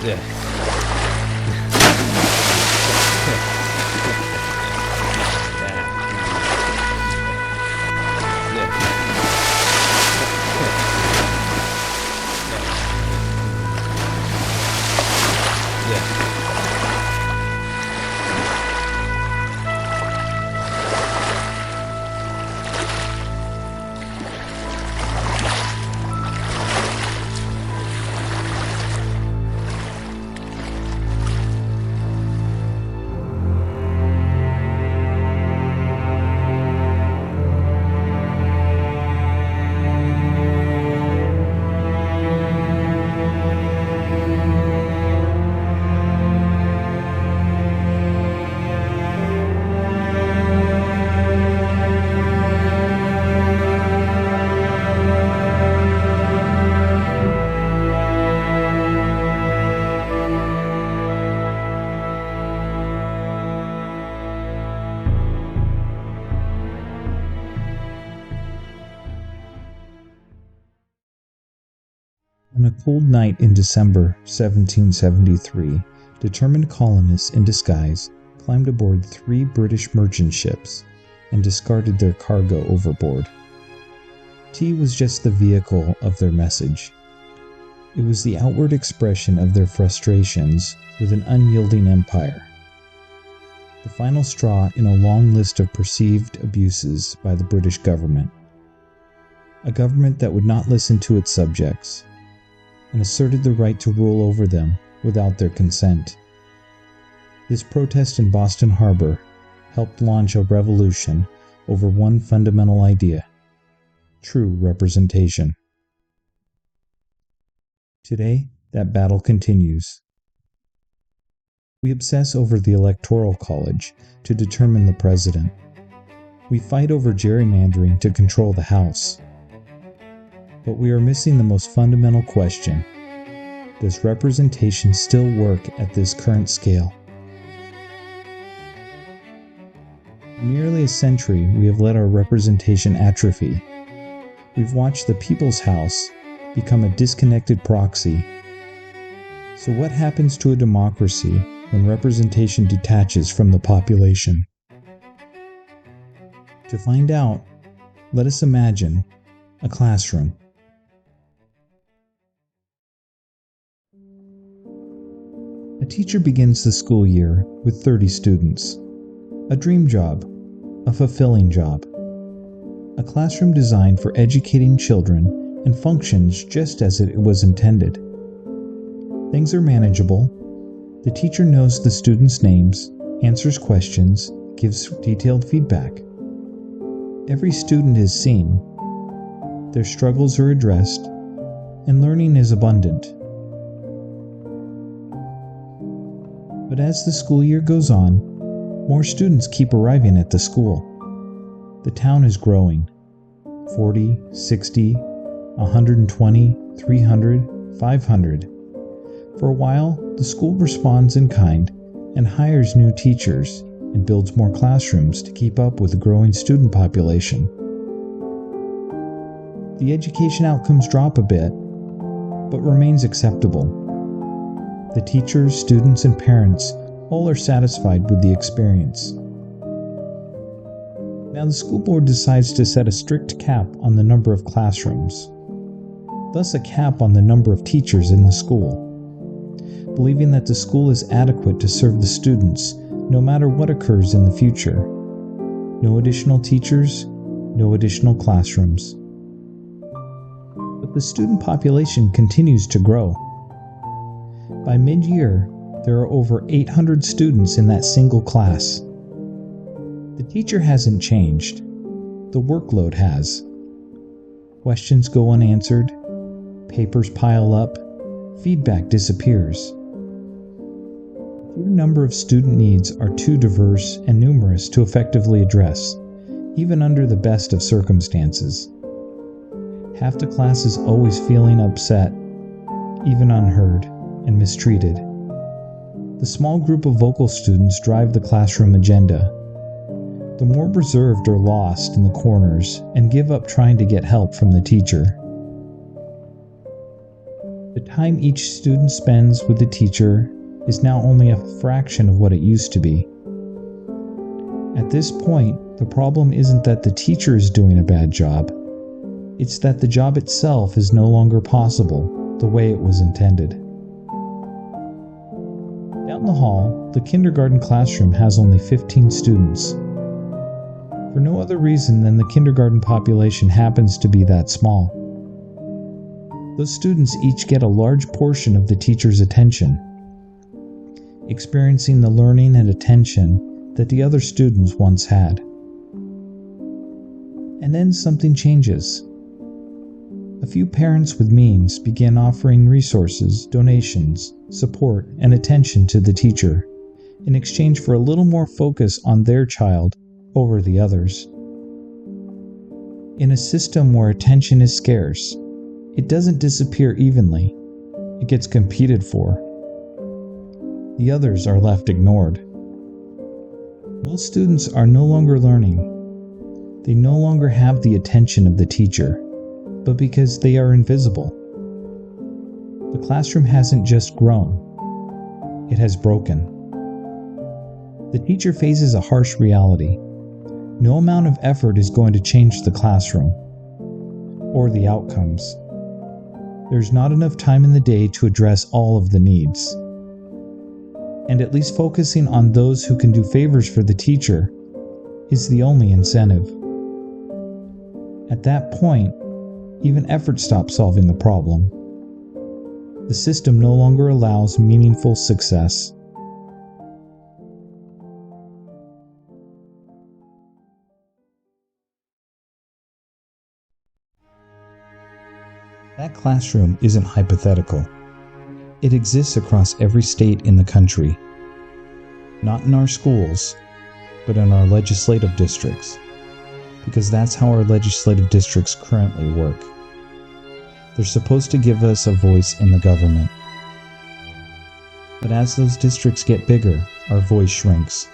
Yeah. Yeah. On a cold night in December 1773, determined colonists in disguise climbed aboard 3 British merchant ships and discarded their cargo overboard. Tea was just the vehicle of their message. It was the outward expression of their frustrations with an unyielding empire. The final straw in a long list of perceived abuses by the British government. A government that would not listen to its subjects and asserted the right to rule over them without their consent. This protest in Boston Harbor helped launch a revolution over one fundamental idea: true representation. Today, that battle continues. We obsess over the Electoral College to determine the president. We fight over gerrymandering to control the House. But we are missing the most fundamental question: does representation still work at this current scale? For nearly a century, we have let our representation atrophy. We've watched the People's House become a disconnected proxy. So what happens to a democracy when representation detaches from the population? To find out, let us imagine a classroom. A teacher begins the school year with 30 students. A dream job, a fulfilling job. A classroom designed for educating children and functions just as it was intended. Things are manageable. The teacher knows the students' names, answers questions, gives detailed feedback. Every student is seen. Their struggles are addressed, and learning is abundant. But as the school year goes on, more students keep arriving at the school. The town is growing. 40, 60, 120, 300, 500. For a while, the school responds in kind and hires new teachers and builds more classrooms to keep up with the growing student population. The education outcomes drop a bit, but remains acceptable. The teachers, students, and parents all are satisfied with the experience. Now the school board decides to set a strict cap on the number of classrooms, thus a cap on the number of teachers in the school, believing that the school is adequate to serve the students no matter what occurs in the future. No additional teachers, no additional classrooms. But the student population continues to grow. By mid-year, there are over 800 students in that single class. The teacher hasn't changed. The workload has. Questions go unanswered, papers pile up, feedback disappears. Your number of student needs are too diverse and numerous to effectively address, even under the best of circumstances. Half the class is always feeling upset, even unheard, and mistreated. The small group of vocal students drive the classroom agenda. The more reserved are lost in the corners and give up trying to get help from the teacher. The time each student spends with the teacher is now only a fraction of what it used to be. At this point, the problem isn't that the teacher is doing a bad job. It's that the job itself is no longer possible the way it was intended. Down the hall, the kindergarten classroom has only 15 students. For no other reason than the kindergarten population happens to be that small. Those students each get a large portion of the teacher's attention, experiencing the learning and attention that the other students once had. And then something changes. A few parents with means began offering resources, donations, support, and attention to the teacher in exchange for a little more focus on their child over the others. In a system where attention is scarce, it doesn't disappear evenly. It gets competed for. The others are left ignored. Most students are no longer learning. They no longer have the attention of the teacher, but because they are invisible. The classroom hasn't just grown, it has broken. The teacher faces a harsh reality. No amount of effort is going to change the classroom or the outcomes. There's not enough time in the day to address all of the needs. And at least focusing on those who can do favors for the teacher is the only incentive. At that point, even effort stops solving the problem. The system no longer allows meaningful success. That classroom isn't hypothetical. It exists across every state in the country. Not in our schools, but in our legislative districts, because that's how our legislative districts currently work. They're supposed to give us a voice in the government. But as those districts get bigger, our voice shrinks.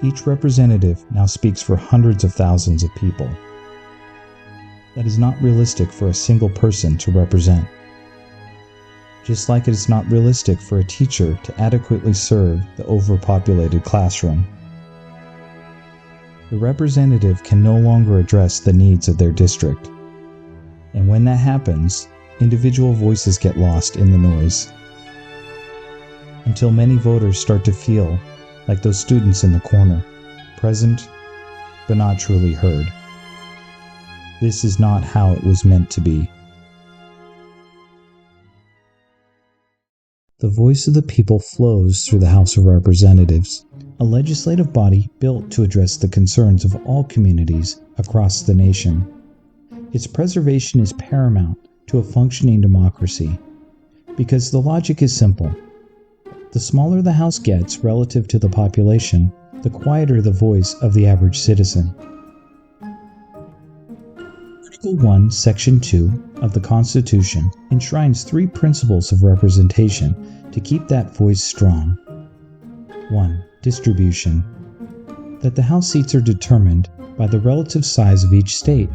Each representative now speaks for hundreds of thousands of people. That is not realistic for a single person to represent. Just like it is not realistic for a teacher to adequately serve the overpopulated classroom. The representative can no longer address the needs of their district. And when that happens, individual voices get lost in the noise. Until many voters start to feel like those students in the corner, present, but not truly heard. This is not how it was meant to be. The voice of the people flows through the House of Representatives, a legislative body built to address the concerns of all communities across the nation. Its preservation is paramount to a functioning democracy, because the logic is simple. The smaller the house gets relative to the population, the quieter the voice of the average citizen. Article 1, Section 2 of the Constitution enshrines 3 principles of representation to keep that voice strong. 1. Distribution. That the House seats are determined by the relative size of each state,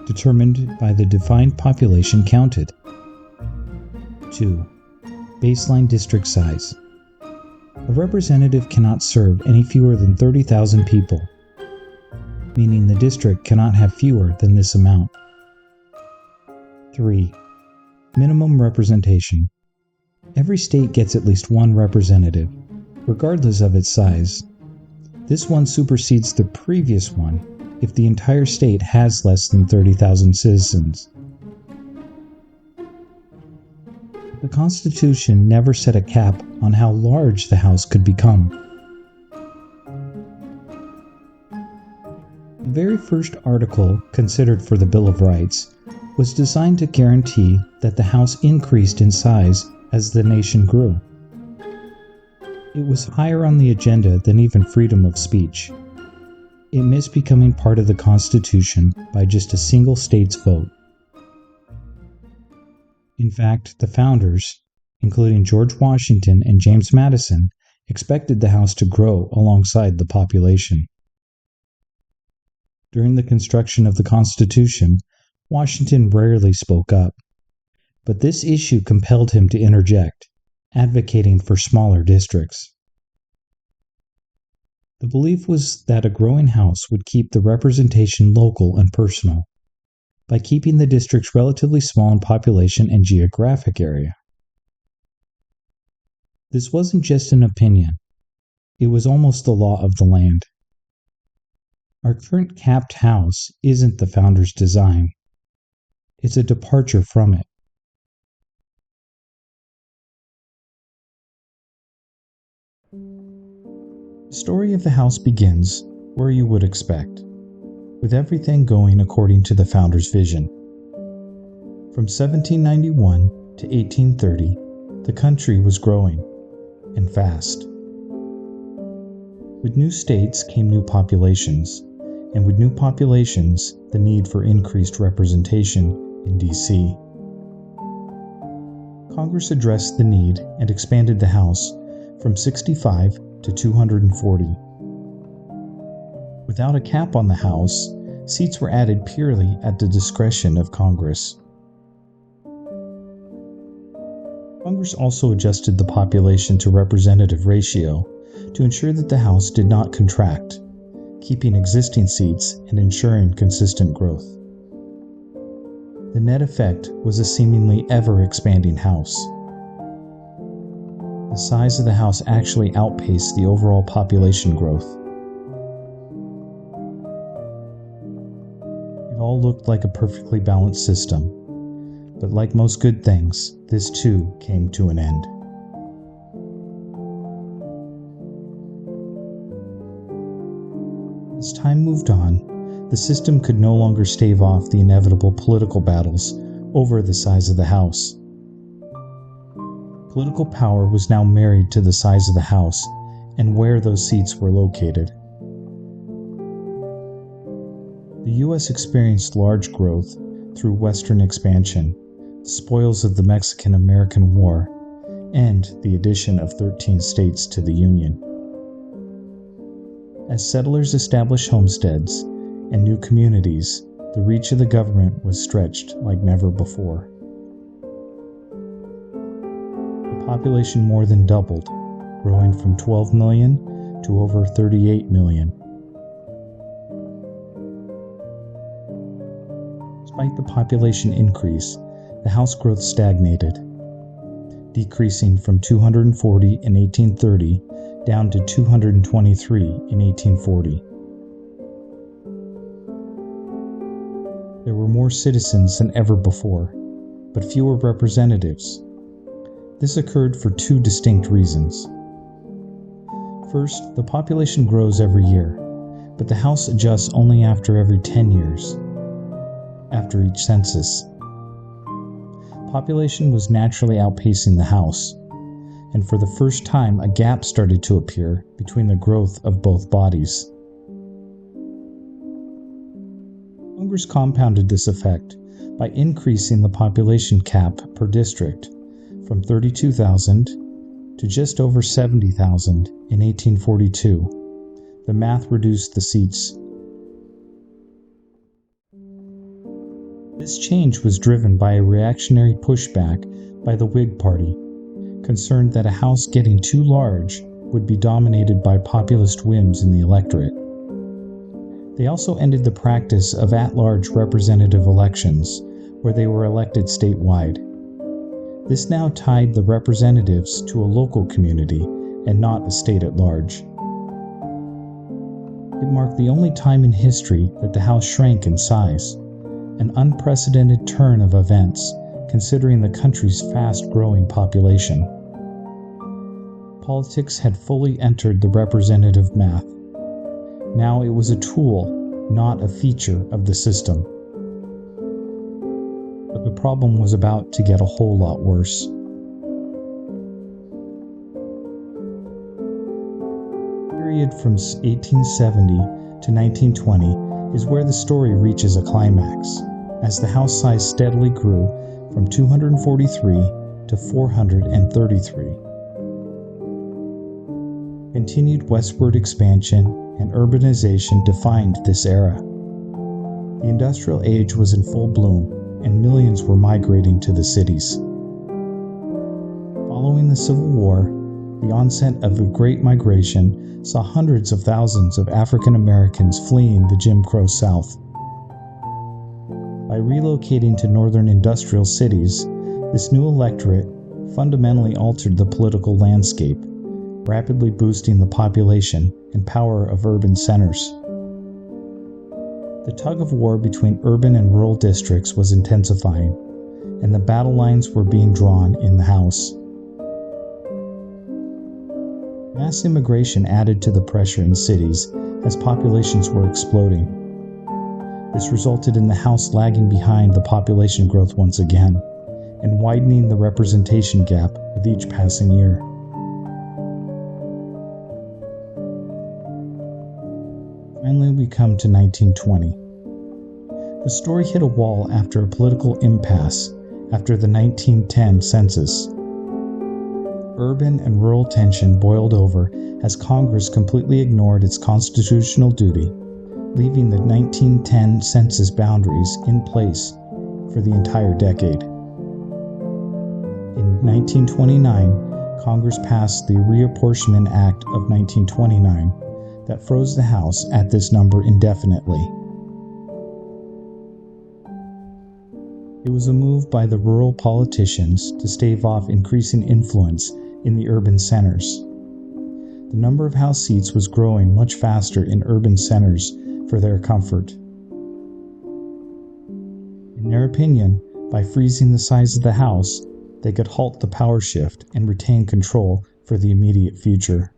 determined by the defined population counted. 2. Baseline district size. A representative cannot serve any fewer than 30,000 people, meaning the district cannot have fewer than this amount. 3. Minimum representation. Every state gets at least one representative, regardless of its size. This one supersedes the previous one if the entire state has less than 30,000 citizens. The Constitution never set a cap on how large the House could become. The very first article considered for the Bill of Rights was designed to guarantee that the House increased in size as the nation grew. It was higher on the agenda than even freedom of speech. It missed becoming part of the Constitution by just a single state's vote. In fact, the founders, including George Washington and James Madison, expected the House to grow alongside the population. During the construction of the Constitution, Washington rarely spoke up. But this issue compelled him to interject, advocating for smaller districts. The belief was that a growing house would keep the representation local and personal, by keeping the districts relatively small in population and geographic area. This wasn't just an opinion, it was almost the law of the land. Our current capped house isn't the founder's design, it's a departure from it. The story of the house begins where you would expect, with everything going according to the founder's vision. From 1791 to 1830, the country was growing, and fast. With new states came new populations, and with new populations, the need for increased representation in D.C. Congress addressed the need and expanded the House from 65 to 240. Without a cap on the House, seats were added purely at the discretion of Congress. Congress also adjusted the population to representative ratio to ensure that the House did not contract, keeping existing seats and ensuring consistent growth. The net effect was a seemingly ever-expanding House. The size of the House actually outpaced the overall population growth. It all looked like a perfectly balanced system, but like most good things, this too came to an end. As time moved on, the system could no longer stave off the inevitable political battles over the size of the House. Political power was now married to the size of the House and where those seats were located. The U.S. experienced large growth through Western expansion, the spoils of the Mexican-American War, and the addition of 13 states to the Union. As settlers established homesteads and new communities, the reach of the government was stretched like never before. The population more than doubled, growing from 12 million to over 38 million. Despite the population increase, the house growth stagnated, decreasing from 240 in 1830 down to 223 in 1840. There were more citizens than ever before, but fewer representatives. This occurred for two distinct reasons. First, the population grows every year, but the House adjusts only after every 10 years, after each census. Population was naturally outpacing the House, and for the first time a gap started to appear between the growth of both bodies. Congress compounded this effect by increasing the population cap per district from 32,000 to just over 70,000 in 1842. The math reduced the seats. This change was driven by a reactionary pushback by the Whig Party, concerned that a House getting too large would be dominated by populist whims in the electorate. They also ended the practice of at-large representative elections, where they were elected statewide. This now tied the representatives to a local community and not a state at large. It marked the only time in history that the House shrank in size, an unprecedented turn of events considering the country's fast-growing population. Politics had fully entered the representative math. Now it was a tool, not a feature of the system. But the problem was about to get a whole lot worse. The period from 1870 to 1920 is where the story reaches a climax, as the House size steadily grew from 243 to 433. Continued westward expansion and urbanization defined this era. The industrial age was in full bloom, and millions were migrating to the cities. Following the Civil War, the onset of a great migration saw hundreds of thousands of African Americans fleeing the Jim Crow South. By relocating to northern industrial cities, this new electorate fundamentally altered the political landscape, rapidly boosting the population and power of urban centers. The tug-of-war between urban and rural districts was intensifying, and the battle lines were being drawn in the House. Mass immigration added to the pressure in cities as populations were exploding. This resulted in the House lagging behind the population growth once again, and widening the representation gap with each passing year. Finally, we come to 1920. The story hit a wall after a political impasse after the 1910 census. Urban and rural tension boiled over as Congress completely ignored its constitutional duty, leaving the 1910 census boundaries in place for the entire decade. In 1929, Congress passed the Reapportionment Act of 1929 that froze the House at this number indefinitely. It was a move by the rural politicians to stave off increasing influence in the urban centers. The number of House seats was growing much faster in urban centers for their comfort. In their opinion, by freezing the size of the House, they could halt the power shift and retain control for the immediate future.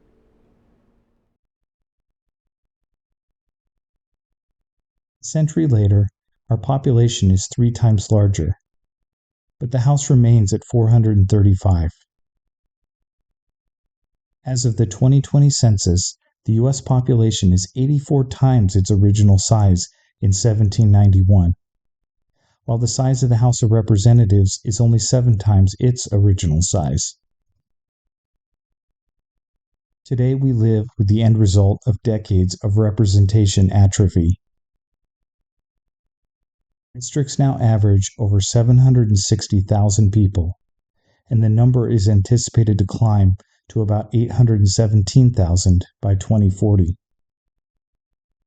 A century later, our population is 3 times larger, but the House remains at 435. As of the 2020 census, the U.S. population is 84 times its original size in 1791, while the size of the House of Representatives is only 7 times its original size. Today we live with the end result of decades of representation atrophy. Districts now average over 760,000 people, and the number is anticipated to climb to about 817,000 by 2040.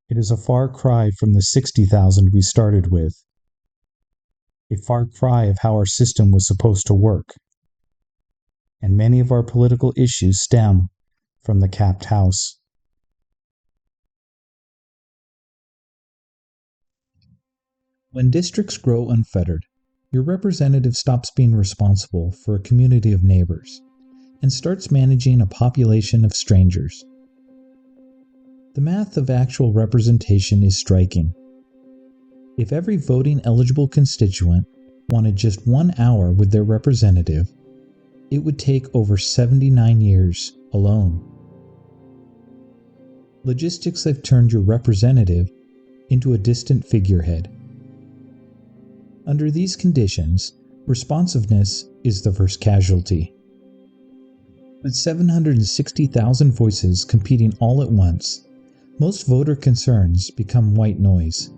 It is a far cry from the 60,000 we started with, a far cry of how our system was supposed to work, and many of our political issues stem from the capped House. When districts grow unfettered, your representative stops being responsible for a community of neighbors and starts managing a population of strangers. The math of actual representation is striking. If every voting eligible constituent wanted just 1 hour with their representative, it would take over 79 years alone. Logistics have turned your representative into a distant figurehead. Under these conditions, responsiveness is the first casualty. With 760,000 voices competing all at once, most voter concerns become white noise.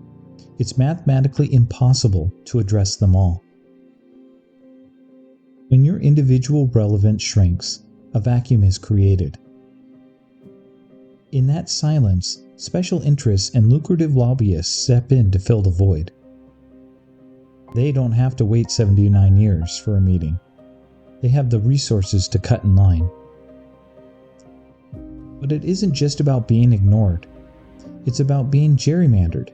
It's mathematically impossible to address them all. When your individual relevance shrinks, a vacuum is created. In that silence, special interests and lucrative lobbyists step in to fill the void. They don't have to wait 79 years for a meeting. They have the resources to cut in line. But it isn't just about being ignored. It's about being gerrymandered.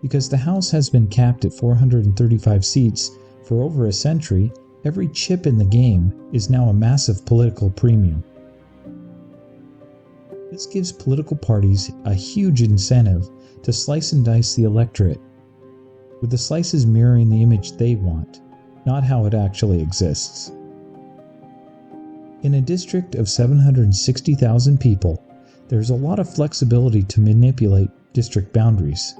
Because the House has been capped at 435 seats for over a century, every chip in the game is now a massive political premium. This gives political parties a huge incentive to slice and dice the electorate, with the slices mirroring the image they want, not how it actually exists. In a district of 760,000 people, there's a lot of flexibility to manipulate district boundaries.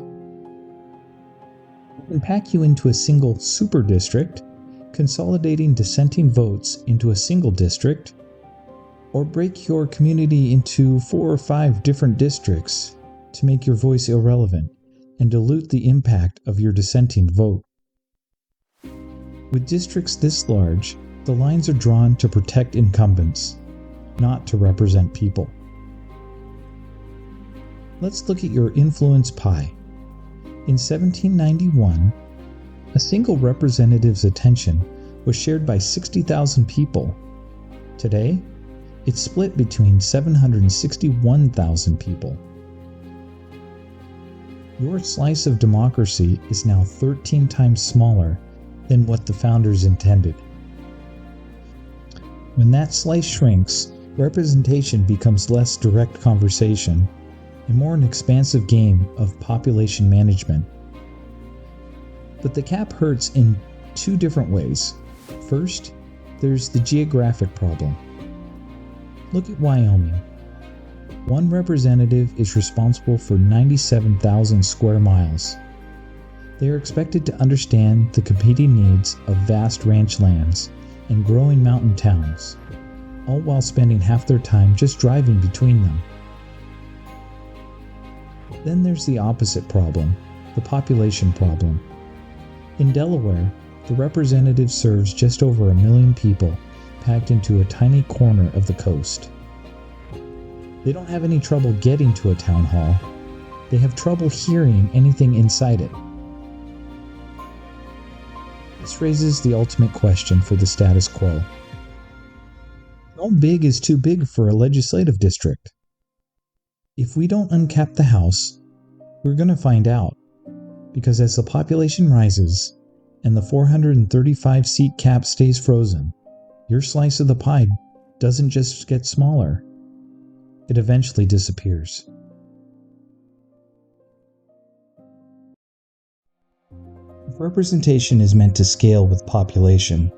It can pack you into a single super district, consolidating dissenting votes into a single district, or break your community into 4 or 5 different districts to make your voice irrelevant and dilute the impact of your dissenting vote. With districts this large, the lines are drawn to protect incumbents, not to represent people. Let's look at your influence pie. In 1791, a single representative's attention was shared by 60,000 people. Today, it's split between 761,000 people. Your slice of democracy is now 13 times smaller than what the founders intended. When that slice shrinks, representation becomes less direct conversation and more an expansive game of population management. But the cap hurts in two different ways. First, there's the geographic problem. Look at Wyoming. One representative is responsible for 97,000 square miles. They are expected to understand the competing needs of vast ranch lands and growing mountain towns, all while spending half their time just driving between them. Then there's the opposite problem, the population problem. In Delaware, the representative serves just over 1 million people packed into a tiny corner of the coast. They don't have any trouble getting to a town hall. They have trouble hearing anything inside it. This raises the ultimate question for the status quo. How big is too big for a legislative district? If we don't uncap the House, we're going to find out, because as the population rises and the 435-seat cap stays frozen, your slice of the pie doesn't just get smaller, it eventually disappears. If representation is meant to scale with population,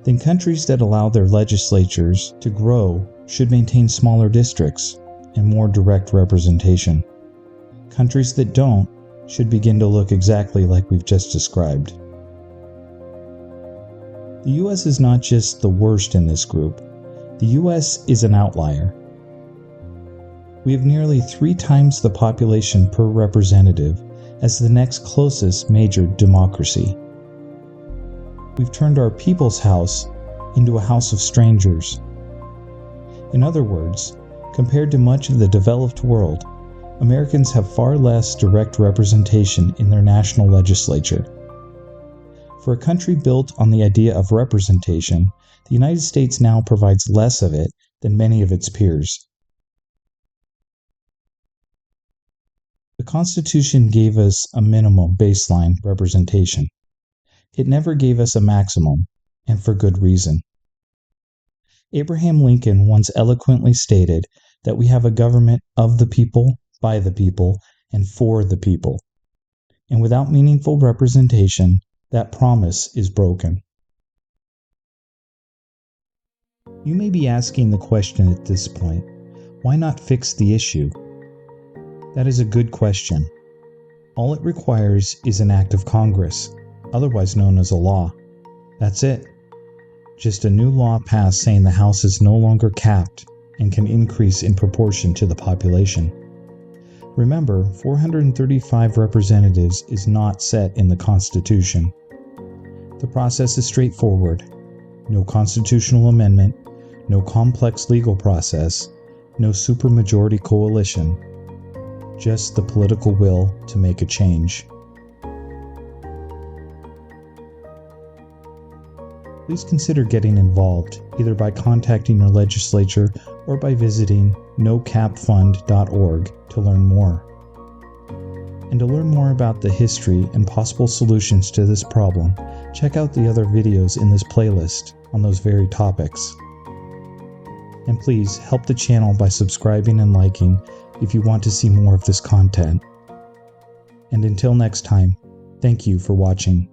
then countries that allow their legislatures to grow should maintain smaller districts and more direct representation. Countries that don't should begin to look exactly like we've just described. The US is not just the worst in this group. The US is an outlier. We have nearly 3 times the population per representative as the next closest major democracy. We've turned our people's house into a house of strangers. In other words, compared to much of the developed world, Americans have far less direct representation in their national legislature. For a country built on the idea of representation, the United States now provides less of it than many of its peers. The Constitution gave us a minimum baseline representation. It never gave us a maximum, and for good reason. Abraham Lincoln once eloquently stated that we have a government of the people, by the people, and for the people. And without meaningful representation, that promise is broken. You may be asking the question at this point, why not fix the issue? That is a good question. All it requires is an act of Congress, otherwise known as a law. That's it. Just a new law passed saying the House is no longer capped and can increase in proportion to the population. Remember, 435 representatives is not set in the Constitution. The process is straightforward. No constitutional amendment, no complex legal process, no supermajority coalition. Just the political will to make a change. Please consider getting involved, either by contacting your legislature or by visiting nocapfund.org to learn more. And to learn more about the history and possible solutions to this problem, check out the other videos in this playlist on those very topics. And please help the channel by subscribing and liking if you want to see more of this content. And until next time, thank you for watching.